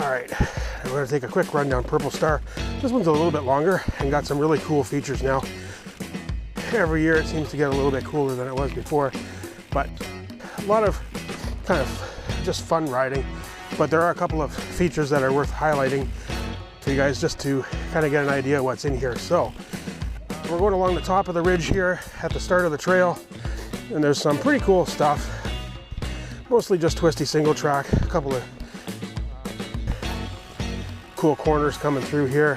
All right, I'm gonna take a quick run down Purple Star. This one's a little bit longer and got some really cool features now. Every year it seems to get a little bit cooler than it was before, but a lot of kind of just fun riding. But there are a couple of features that are worth highlighting for you guys just to kind of get an idea of what's in here. So we're going along the top of the ridge here at the start of the trail, and there's some pretty cool stuff. Mostly just twisty single track, a couple of cool corners coming through here.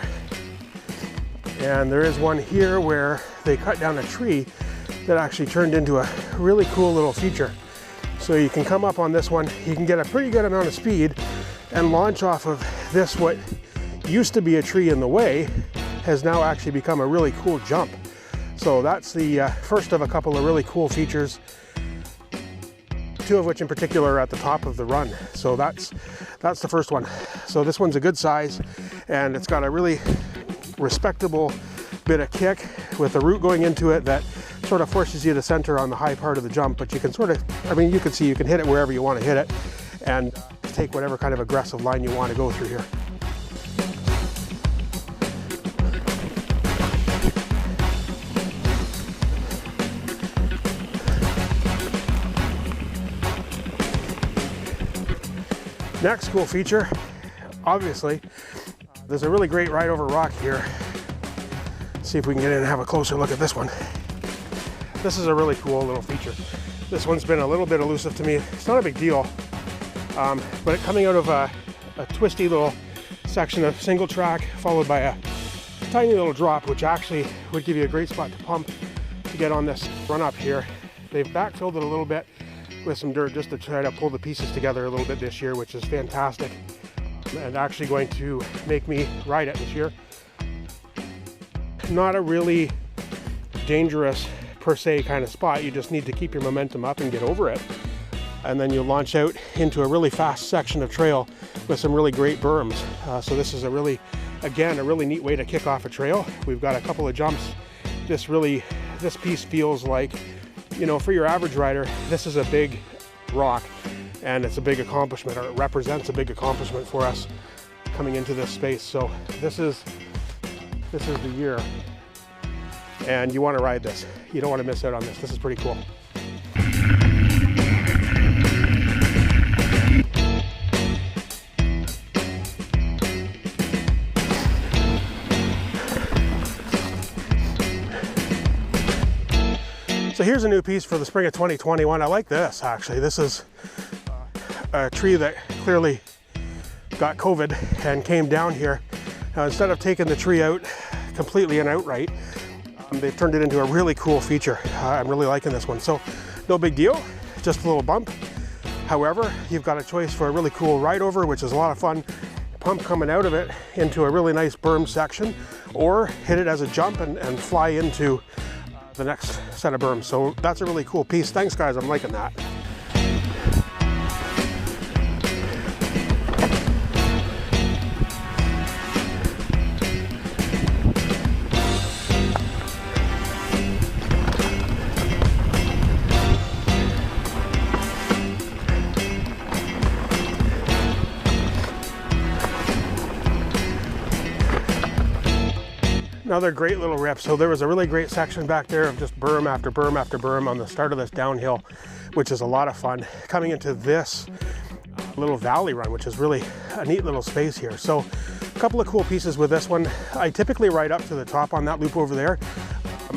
And there is one here where they cut down a tree that actually turned into a really cool little feature. So you can come up on this one, you can get a pretty good amount of speed and launch off of this. What used to be a tree in the way has now actually become a really cool jump. So that's the first of a couple of really cool features, two of which in particular are at the top of the run. So that's the first one. So this one's a good size, and it's got a really respectable bit of kick with a root going into it that sort of forces you to center on the high part of the jump, but you can sort of, I mean, you can see you can hit it wherever you want to hit it and take whatever kind of aggressive line you want to go through here. Next cool feature, obviously, there's a really great ride over rock here. Let's see if we can get in and have a closer look at this one. This is a really cool little feature. This one's been a little bit elusive to me. It's not a big deal, but coming out of a twisty little section of single track followed by a tiny little drop, which actually would give you a great spot to pump to get on this run up here. They've backfilled it a little bit with some dirt just to try to pull the pieces together a little bit this year, which is fantastic and actually going to make me ride it this year. Not a really dangerous per se kind of spot. You just need to keep your momentum up and get over it, and then you launch out into a really fast section of trail with some really great berms. So this is a really neat way to kick off a trail. We've got a couple of jumps. This piece feels like, you know, for your average rider, this is a big rock and it's a big accomplishment, or it represents a big accomplishment for us coming into this space. So this is the year, and you want to ride this. You don't want to miss out on this. This is pretty cool. So here's a new piece for the spring of 2021. I like this, actually. This is a tree that clearly got COVID and came down here. Now, instead of taking the tree out completely and outright, they've turned it into a really cool feature. I'm really liking this one. So no big deal, just a little bump. However, you've got a choice for a really cool ride over, which is a lot of fun. Pump coming out of it into a really nice berm section, or hit it as a jump and fly into the next set of berms. So that's a really cool piece. Thanks guys, I'm liking that. Another great little rip. So there was a really great section back there of just berm after berm after berm on the start of this downhill, which is a lot of fun. Coming into this little valley run, which is really a neat little space here. So a couple of cool pieces with this one. I typically ride up to the top on that loop over there.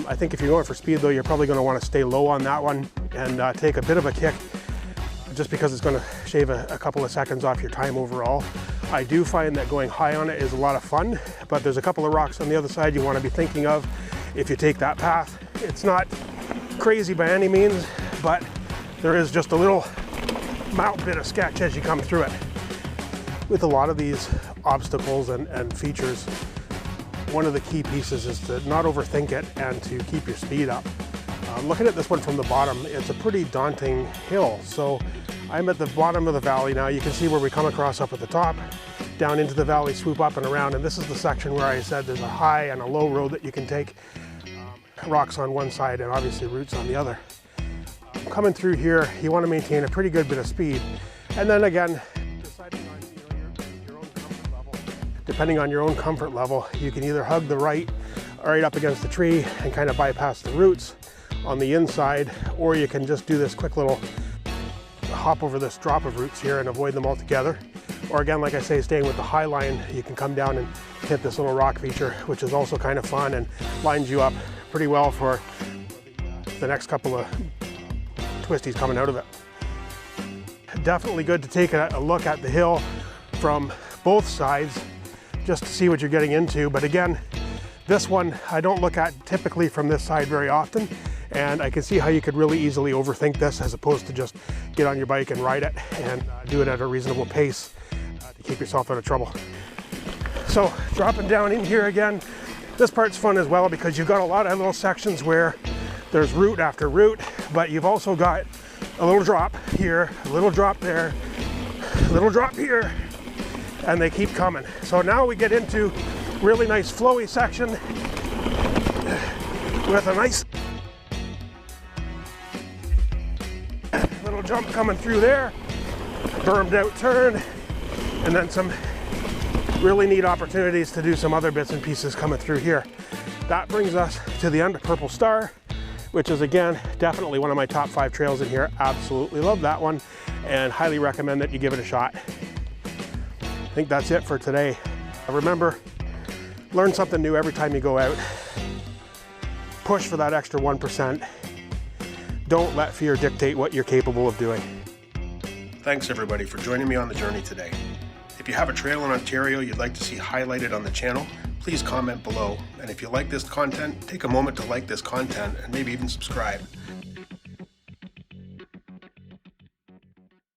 I think if you're going for speed though, you're probably going to want to stay low on that one and take a bit of a kick, just because it's going to shave a couple of seconds off your time overall. I do find that going high on it is a lot of fun, but there's a couple of rocks on the other side you want to be thinking of if you take that path. It's not crazy by any means, but there is just a little bit of sketch as you come through it. With a lot of these obstacles and features, one of the key pieces is to not overthink it and to keep your speed up. Looking at this one from the bottom, it's a pretty daunting hill. So I'm at the bottom of the valley now. You can see where we come across up at the top, down into the valley, swoop up and around. And this is the section where I said there's a high and a low road that you can take. Rocks on one side and obviously roots on the other. Coming through here, you want to maintain a pretty good bit of speed. And then again, deciding on your own depending on your own comfort level, you can either hug the right up against the tree and kind of bypass the roots on the inside, or you can just do this quick little hop over this drop of roots here and avoid them altogether. Or again, like I say, staying with the high line, you can come down and hit this little rock feature, which is also kind of fun and lines you up pretty well for the next couple of twisties coming out of it. Definitely good to take a look at the hill from both sides just to see what you're getting into. But again, this one I don't look at typically from this side very often, and I can see how you could really easily overthink this as opposed to just get on your bike and ride it and do it at a reasonable pace to keep yourself out of trouble. So dropping down in here again, this part's fun as well because you've got a lot of little sections where there's root after root, but you've also got a little drop here, a little drop there, a little drop here, and they keep coming. So now we get into really nice flowy section with a nice little jump coming through there, bermed out turn, and then some really neat opportunities to do some other bits and pieces coming through here. That brings us to the end of Purple Star, which is again definitely one of my top 5 trails in here. Absolutely love that one and highly recommend that you give it a shot. I think that's it for today. Remember, learn something new every time you go out. Push for that extra 1%. Don't let fear dictate what you're capable of doing. Thanks everybody for joining me on the journey today. If you have a trail in Ontario you'd like to see highlighted on the channel, please comment below. And if you like this content, take a moment to like this content and maybe even subscribe.